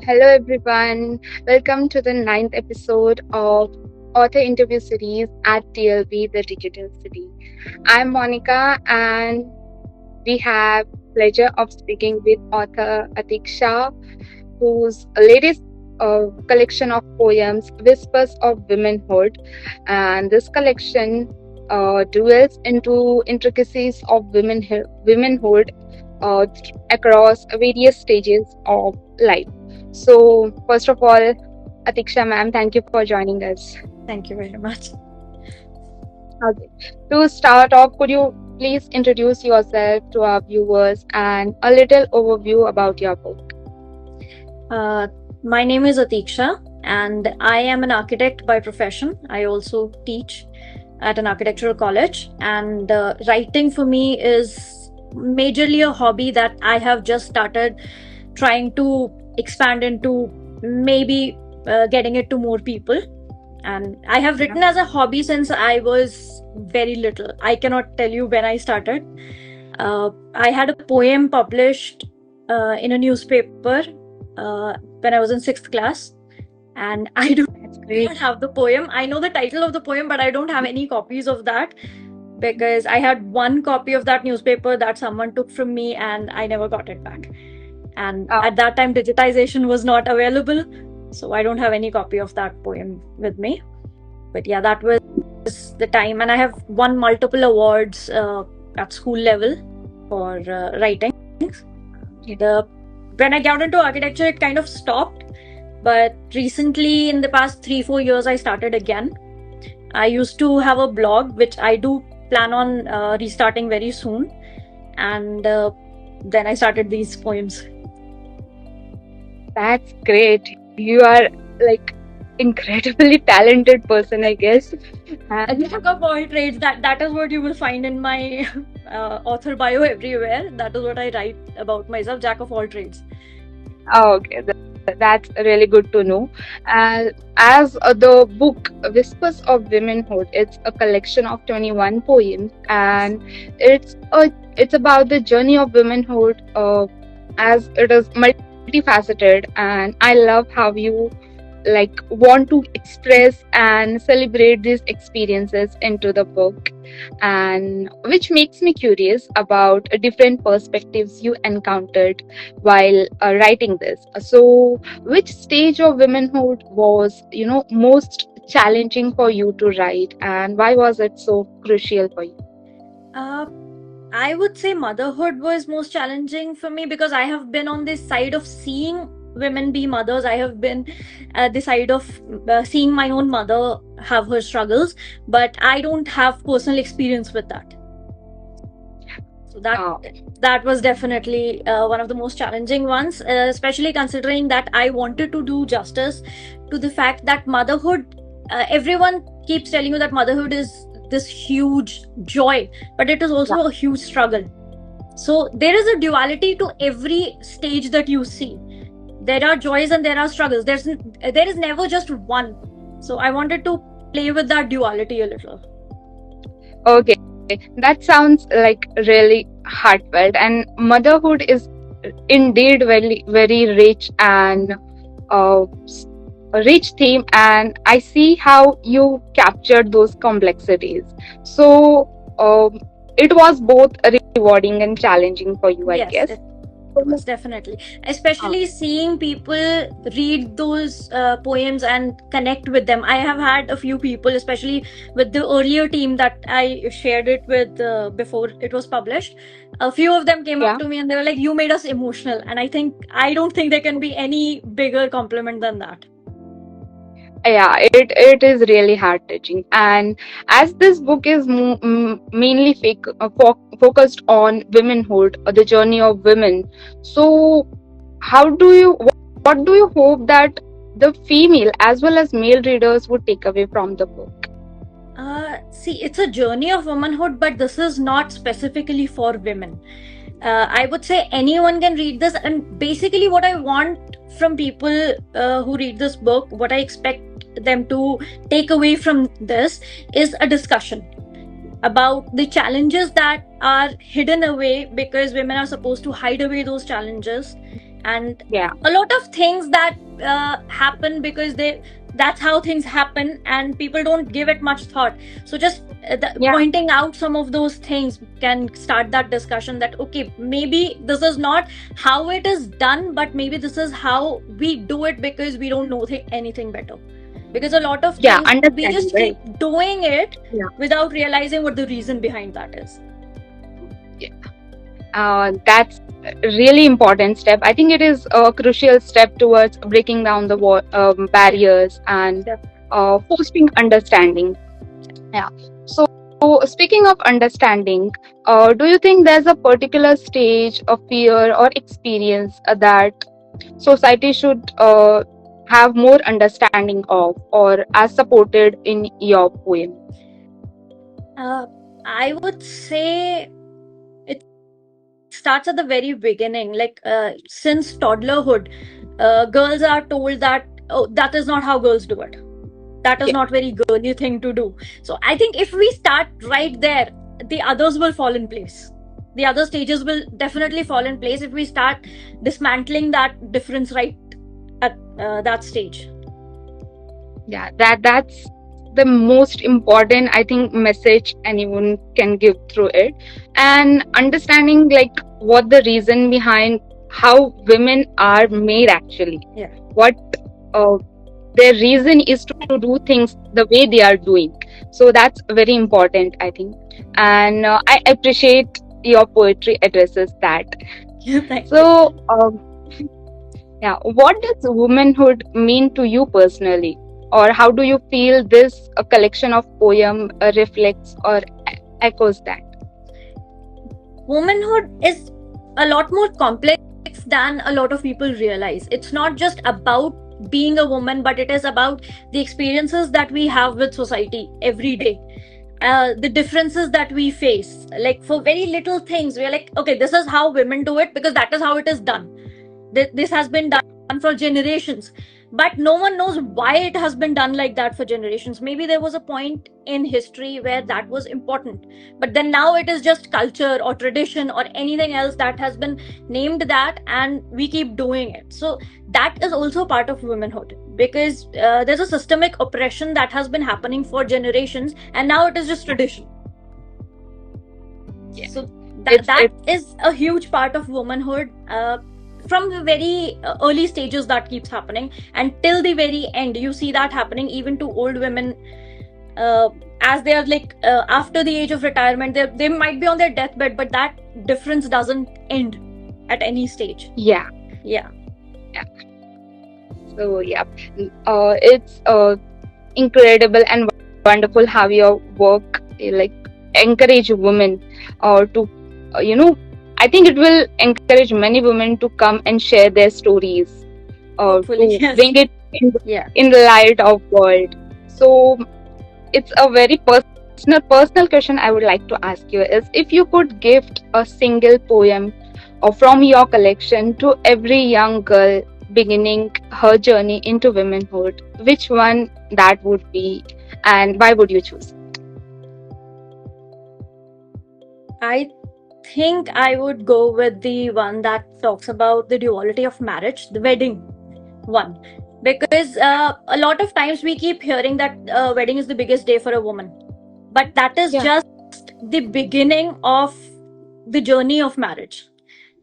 Hello, everyone. Welcome to the ninth episode of author interview series at TLB, the Digital City. I'm Monica, and we have pleasure of speaking with author Atiksha, whose latest collection of poems, Whispers of Womenhood, and this collection dwells into intricacies of womenhood across various stages of life. So, first of all, Atiksha ma'am, thank you for joining us. Thank you very much. Okay. To start off, could you please introduce yourself to our viewers and a little overview about your book? Uh, my name is Atiksha, and I am an architect by profession. I also teach at an architectural college, and writing for me is majorly a hobby that I have just started trying to expand into, maybe getting it to more people. And I have Yeah. written as a hobby since I was very little. I cannot tell you when I started. I had a poem published in a newspaper when I was in sixth class, and I do That's great. not have the poem. I know the title of the poem, but I don't have any copies of that because I had one copy of that newspaper that someone took from me and I never got it back. And Uh, at that time, digitization was not available, so I don't have any copy of that poem with me. But yeah, that was the time, and I have won multiple awards at school level for writing. The When I got into architecture, it kind of stopped, but recently, in the past 3-4 years, I started again. I used to have a blog, which I do plan on restarting very soon, and then I started these poems. that's great. You are like incredibly talented person, I guess. A And jack of all trades. That is what you will find in my author bio everywhere. That is what I write about myself. Jack of all trades. oh, okay, that's really good to know. As the book Whispers of Womenhood, it's a collection of 21 poems, and it's about the journey of womanhood, as it is multifaceted, and I love how you like want to express and celebrate these experiences into the book, and which makes me curious about different perspectives you encountered while writing this. So which stage of womanhood was most challenging for you to write, and why was it so crucial for you? Uh, I would say motherhood was most challenging for me because I have been on this side of seeing women be mothers. I have been at the side of seeing my own mother have her struggles, but I don't have personal experience with that. So uh, that was definitely one of the most challenging ones, especially considering that I wanted to do justice to the fact that motherhood. Everyone keeps telling you that motherhood is this huge joy, but it is yeah. also a huge struggle. So there is a duality to every stage that you see. There are joys and there are struggles. There is never just one. So I wanted to play with that duality a little. Okay, that sounds like really heartfelt, and motherhood is indeed very very rich and a rich theme, and I see how you captured those complexities. So it was both rewarding and challenging for you, I Yes, guess. it was definitely, Uh, especially seeing people read those poems and connect with them. I have had a few people, especially with the earlier team that I shared it with before it was published. A few of them came up yeah. to me and they were like, "You made us emotional," and I don't think there can be any bigger compliment than that. Yeah, it is really heart touching, and as this book is mainly focused on womenhood, the journey of women. So how do you what do you hope that the female as well as male readers would take away from the book? See, it's a journey of womanhood, but this is not specifically for women. I would say anyone can read this, and basically, what I want from people who read this book, what I expect them to take away from this, is a discussion about the challenges that are hidden away because women are supposed to hide away those challenges, and Yeah. a lot of things that happen because that's how things happen and people don't give it much thought. So just Yeah. pointing out some of those things can start that discussion that okay, maybe this is not how it is done, but maybe this is how we do it because we don't know anything better. Because a lot of Yeah. times we Understanding, just right? keep doing it Yeah. without realizing what the reason behind that is. Yeah. That's a really important step. I think it is a crucial step towards breaking down the barriers and Yep. fostering understanding. Yeah. So, speaking of understanding, do you think there's a particular stage of fear or experience that society should have more understanding of, or as supported in your poem? uh, I would say it starts at the very beginning, like since toddlerhood, girls are told that oh, that is not how girls do it, that is Yeah. not very girly thing to do. So I think if we start right there, the others will fall in place. The other stages will definitely fall in place if we start dismantling that difference right at that stage. Yeah, that's the most important, I think, message anyone can give through it. And understanding like what the reason behind how women are made actually. Yeah. What uh, their reason is to do things the way they are doing. So that's very important, I think. And I appreciate your poetry addresses that. Thank you. So yeah, what does womanhood mean to you personally? Or how do you feel this collection of poem reflects or echoes that? Womanhood is a lot more complex than a lot of people realize. It's not just about being a woman, but it is about the experiences that we have with society every day. The differences that we face, like for very little things, we're like, okay, this is how women do it because that is how it is done. This has been done for generations, but no one knows why it has been done like that for generations. Maybe there was a point in history where that was important, but then now it is just culture or tradition or anything else that has been named that, and we keep doing it. So that is also part of womanhood, because there's a systemic oppression that has been happening for generations, and now it is just tradition. Yeah. So that It's is a huge part of womanhood, from the very early stages that keeps happening, and till the very end you see that happening even to old women, uh, as they are like after the age of retirement, they might be on their deathbed, but that difference doesn't end at any stage. yeah, Yeah. yeah. So yeah, it's incredible and wonderful how your work like encourage women to I think it will encourage many women to come and share their stories Hopefully. to Yes. bring it Yeah. in the light of world. So it's a very personal question I would like to ask you is if you could gift a single poem or from your collection to every young girl beginning her journey into womanhood, which one that would be and why would you choose? I think I would go with the one that talks about the duality of marriage, the wedding one. Because a lot of times we keep hearing that wedding is the biggest day for a woman, but that is Yeah, just the beginning of the journey of marriage.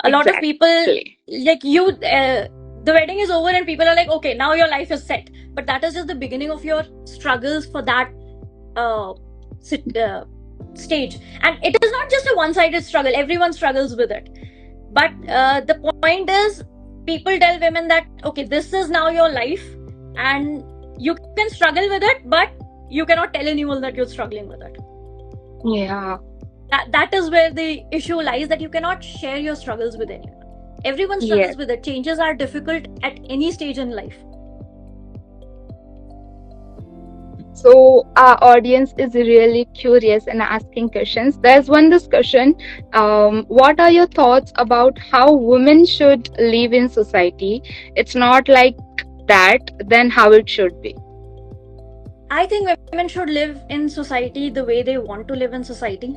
A lot of people, exactly. like you, the wedding is over and people are like, okay, now your life is set, but that is just the beginning of your struggles for that uh, stage. And it is not just a one-sided struggle, everyone struggles with it. But the point is, people tell women that okay, this is now your life, and you can struggle with it, but you cannot tell anyone that you're struggling with it. Yeah. That is where the issue lies, that you cannot share your struggles with anyone. Everyone Yes. struggles with it. Changes are difficult at any stage in life. So our audience is really curious and asking questions. There's one discussion. What are your thoughts about how women should live in society? It's not like that, then how it should be. I think women should live in society the way they want to live in society.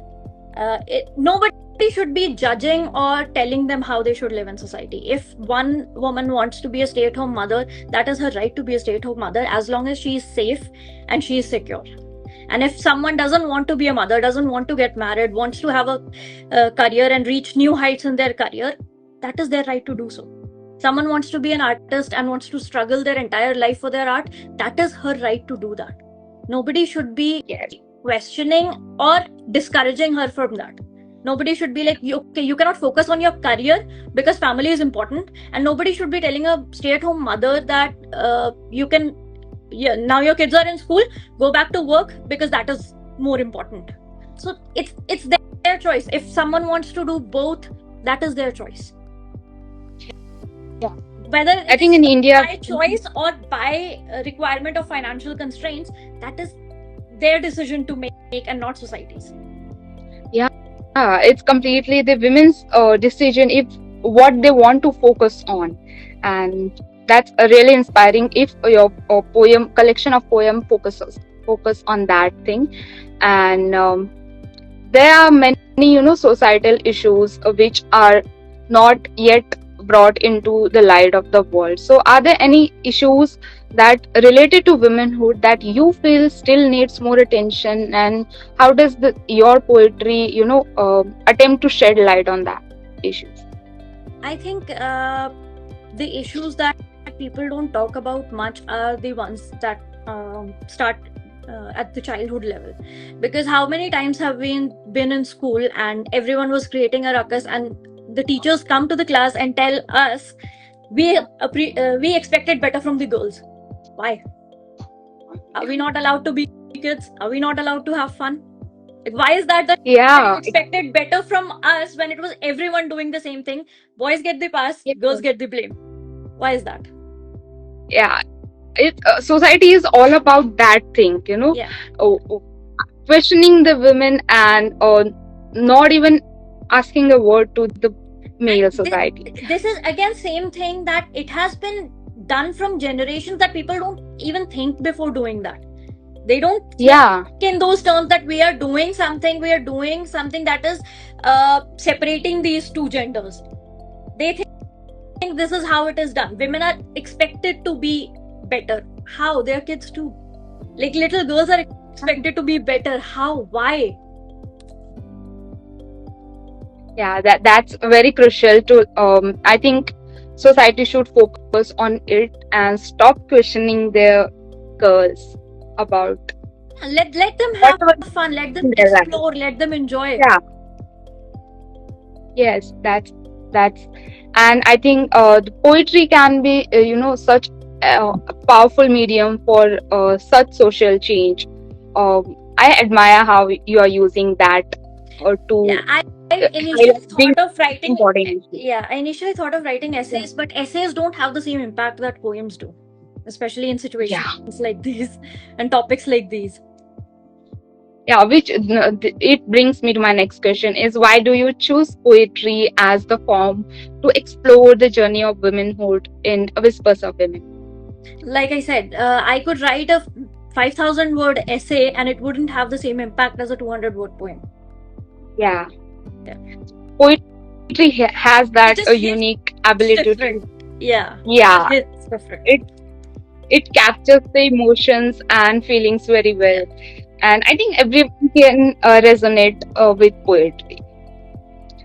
Nobody should be judging or telling them how they should live in society. If one woman wants to be a stay-at-home mother, that is her right to be a stay-at-home mother, as long as she is safe and she is secure. And if someone doesn't want to be a mother, doesn't want to get married, wants to have a career and reach new heights in their career, that is their right to do so. Someone wants to be an artist and wants to struggle their entire life for their art, that is her right to do that. Nobody should be Yes. questioning or discouraging her from that. Nobody should be like, okay, you cannot focus on your career because family is important, and nobody should be telling a stay-at-home mother that you can, yeah, now your kids are in school, go back to work because that is more important. So it's their choice. If someone wants to do both, that is their choice. Yeah. Whether I think in India, by choice or by requirement of financial constraints, that is their decision to make and not society's. yeah, it's completely the women's decision if what they want to focus on, and that's really inspiring. If your poem collection of poem focus on that thing, and there are many societal issues which are not yet brought into the light of the world. So are there any issues that related to womanhood that you feel still needs more attention, and how does your poetry attempt to shed light on that issues? I think the issues that people don't talk about much are the ones that start at the childhood level. Because how many times have we been in school and everyone was creating a ruckus, and the teachers come to the class and tell us we expected better from the girls. Why? Are we not allowed to be kids? Are we not allowed to have fun? Like, why is that you Yeah. expected better from us when it was everyone doing the same thing? Boys get the pass, girls get the blame. Why is that? Yeah, society is all about that thing, Yeah. questioning the women, and not even asking a word to the male society. This is again same thing that it has been done from generations, that people don't even think before doing that. They don't think Yeah, in those terms that we are doing something that is separating these two genders. They think this is how it is done. Women are expected to be better. How? They're kids too. Like little girls are expected to be better. How? Why? yeah, that's very crucial to I think society should focus on it and stop questioning their girls about Let them have whatever fun. Let them in their life. explore. Let them enjoy. Yeah, yes, that's and I think the poetry can be such a powerful medium for such social change. I admire how you are using that to Yeah, I initially highlight these thought of writing. important issues. Yeah, I initially thought of writing Yeah. essays, but essays don't have the same impact that poems do, especially in situations Yeah, like these and topics like these. yeah. Which it brings me to my next question: is why do you choose poetry as the form to explore the journey of womanhood in Whispers of Women? Like I said, I could write a 5,000 word essay and it wouldn't have the same impact as a 200 word poem. Yeah, Yeah. poetry has that It just unique ability different. to Yeah. yeah, It's different. it captures the emotions and feelings very well, and I think everyone can resonate with poetry.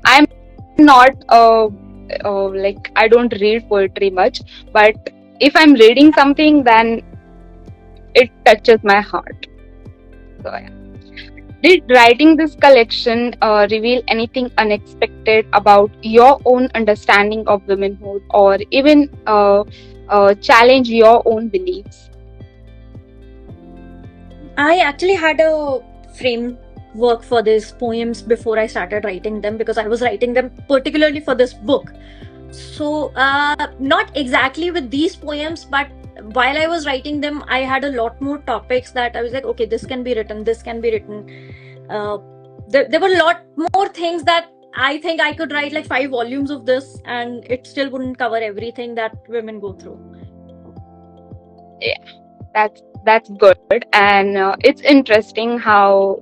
I'm not like I don't read poetry much, but if I'm reading something, then it touches my heart. So yeah. Did writing this collection reveal anything unexpected about your own understanding of womanhood, or even challenge your own beliefs? I actually had a framework for these poems before I started writing them, because I was writing them particularly for this book. So, not exactly with these poems, but while I was writing them, I had a lot more topics that I was like, okay, this can be written, this can be written. There were a lot more things that I think I could write like 5 volumes of this, and it still wouldn't cover everything that women go through. Yeah. That's good, and it's interesting how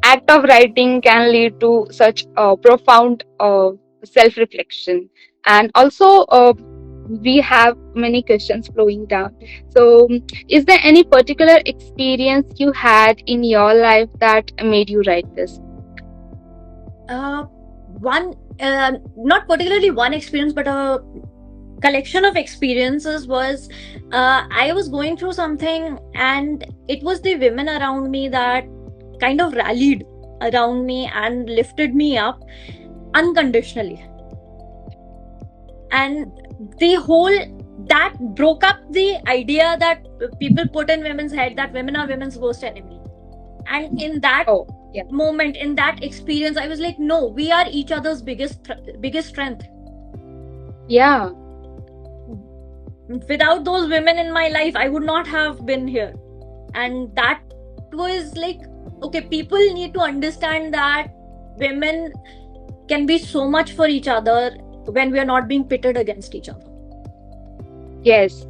act of writing can lead to such profound self reflection, and also we have many questions flowing down. So, is there any particular experience you had in your life that made you write this? Uh, one, not particularly one experience, but a collection of experiences was I was going through something, and it was the women around me that kind of rallied around me and lifted me up unconditionally. And the whole that broke up the idea that people put in women's head that women are women's worst enemy. And in that Oh, yeah. moment, in that experience, I was like, no, we are each other's biggest strength. Yeah. Without those women in my life, I would not have been here. And that was like, okay, people need to understand that women can be so much for each other when we are not being pitted against each other. Yes.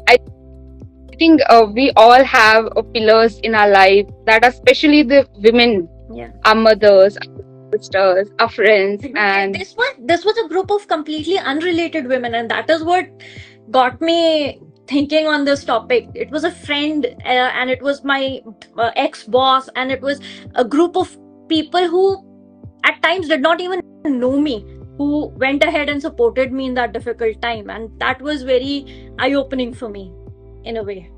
I think we all have pillars in our life that are especially the women, our mothers, our sisters, our friends, and this was a group of completely unrelated women, and that is what got me thinking on this topic. It was a friend, and it was my ex-boss, and it was a group of people who at times did not even know me, who went ahead and supported me in that difficult time, and that was very eye-opening for me in a way.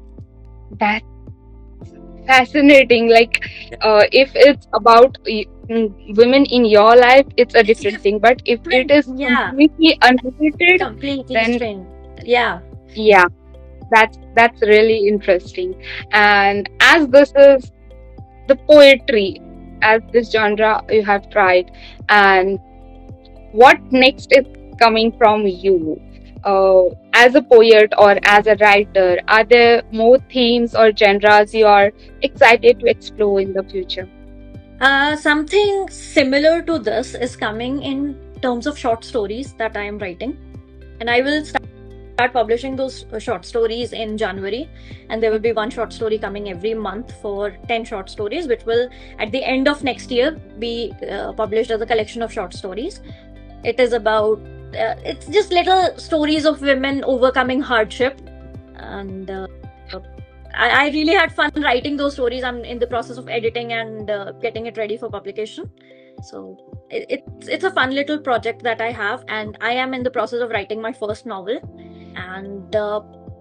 that's fascinating. Like, if it's about women in your life, it's a different thing. But if it is completely unrelated, then strange. Yeah, that's really interesting. And as this is the poetry, as this genre you have tried, and what next is coming from you? As a poet or as a writer, are there more themes or genres you are excited to explore in the future? something similar to this is coming in terms of short stories that I am writing, and I will start publishing those short stories in January, and there will be one short story coming every month for 10 short stories, which will at the end of next year be published as a collection of short stories. It is about it's just little stories of women overcoming hardship, and I really had fun writing those stories. I'm in the process of editing and getting it ready for publication. So it's a fun little project that I have, and I am in the process of writing my first novel. And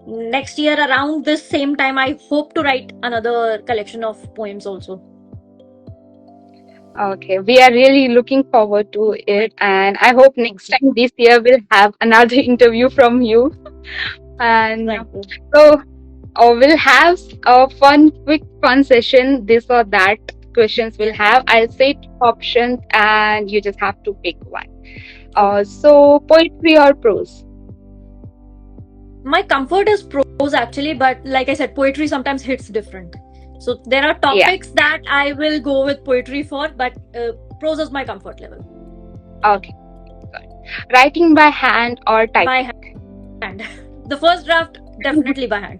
next year around this same time, I hope to write another collection of poems also. Okay, we are really looking forward to it, and I hope next time this year we'll have another interview from you. And so we'll have a quick fun session. This or that questions we'll have. I'll say two options, and you just have to pick one. So poetry or prose? My comfort is prose actually, but like I said, poetry sometimes hits different. So there are topics that I will go with poetry for, but prose is my comfort level. Okay, good. Writing by hand or typing? By hand. The first draft, definitely by hand.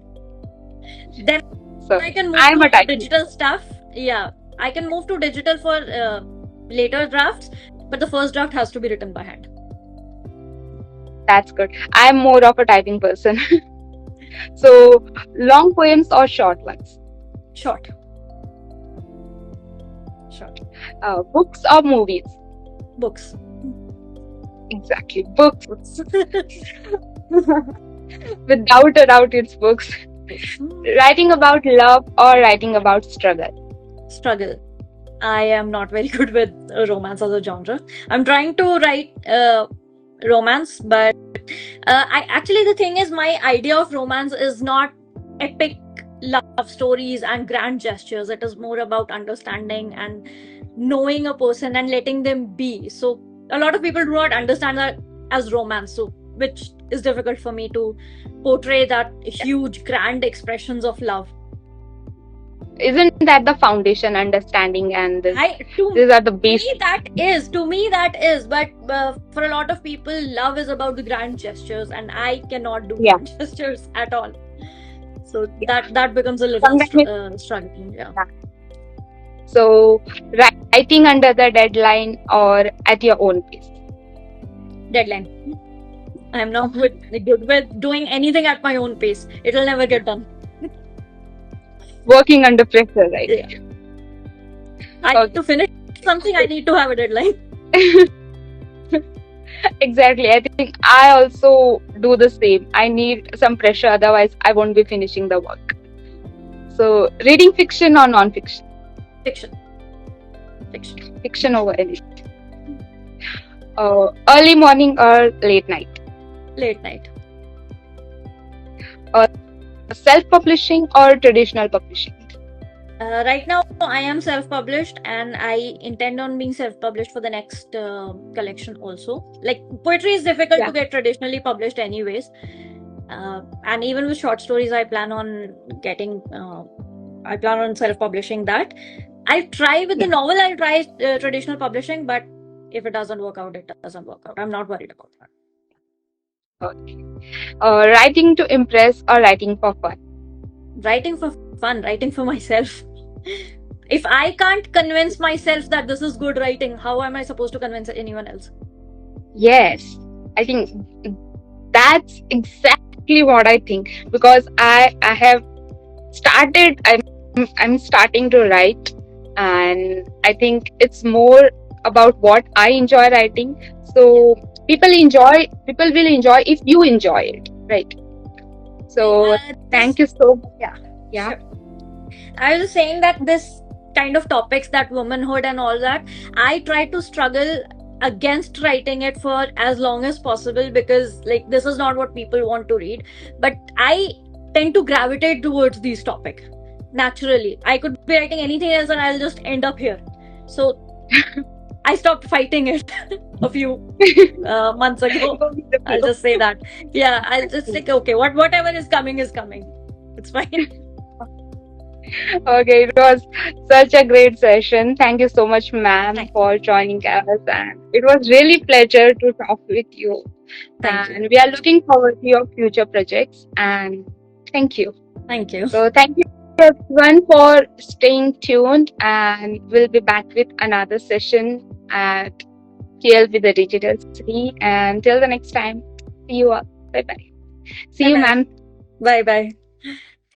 Then so I can move to digital stuff. Yeah, I can move to digital for later drafts, but the first draft has to be written by hand. That's good. I'm more of a typing person. So, long poems or short ones? Short. Books or movies? Books. Exactly, books. Without a doubt, it's books. Writing about love or writing about struggle? Struggle. I am not very good with romance as a genre. I'm trying to write romance, but the thing is, my idea of romance is not epic love stories and grand gestures. It is more about understanding and knowing a person and letting them be. So a lot of people do not understand that as romance, so which is difficult for me to portray that huge grand expressions of love. Isn't that the foundation, understanding, and these are the basics? To me that is, but for a lot of people, love is about the grand gestures, and I cannot do grand gestures at all. So that becomes a little Sometimes struggling. Yeah. so writing under the deadline or at your own pace. Deadline. I'm not good with doing anything at my own pace. It will never get done. Working under pressure, right? Yeah. To finish something, I need to have a deadline. Exactly. I think I also do the same. I need some pressure, otherwise I won't be finishing the work. So, reading fiction or non-fiction? Fiction. Fiction over anything. Early morning or late night? Late night. Self-publishing or traditional publishing? Right now, I am self-published, and I intend on being self-published for the next collection also. Like, poetry is difficult to get traditionally published anyways. And even with short stories, I plan on self-publishing that. I'll try with the novel, I'll try traditional publishing, but if it doesn't work out, it doesn't work out. I'm not worried about that. Okay. Writing to impress or writing for fun? Writing for fun, writing for myself. If I can't convince myself that this is good writing, how am I supposed to convince anyone else? Yes, I think that's exactly what I think, because I have started. I'm starting to write, and I think it's more about what I enjoy writing. So people will enjoy if you enjoy it, right? So thank you so much. Yeah. Sure. I was saying that this kind of topics, that womanhood and all that, I try to struggle against writing it for as long as possible, because like this is not what people want to read, but I tend to gravitate towards these topics naturally. I could be writing anything else and I'll just end up here. So I stopped fighting it a few months ago. I'll just say that. Yeah, I'll just like, okay, whatever is coming is coming. It's fine. Okay, it was such a great session. Thank you so much, ma'am, for joining us, and it was really pleasure to talk with you. Thank you. And we are looking forward to your future projects. And thank you. Thank you. So thank you everyone for staying tuned, and we'll be back with another session at TL with the Digital City. And till the next time, see you all. Bye bye. See you, ma'am. Bye bye.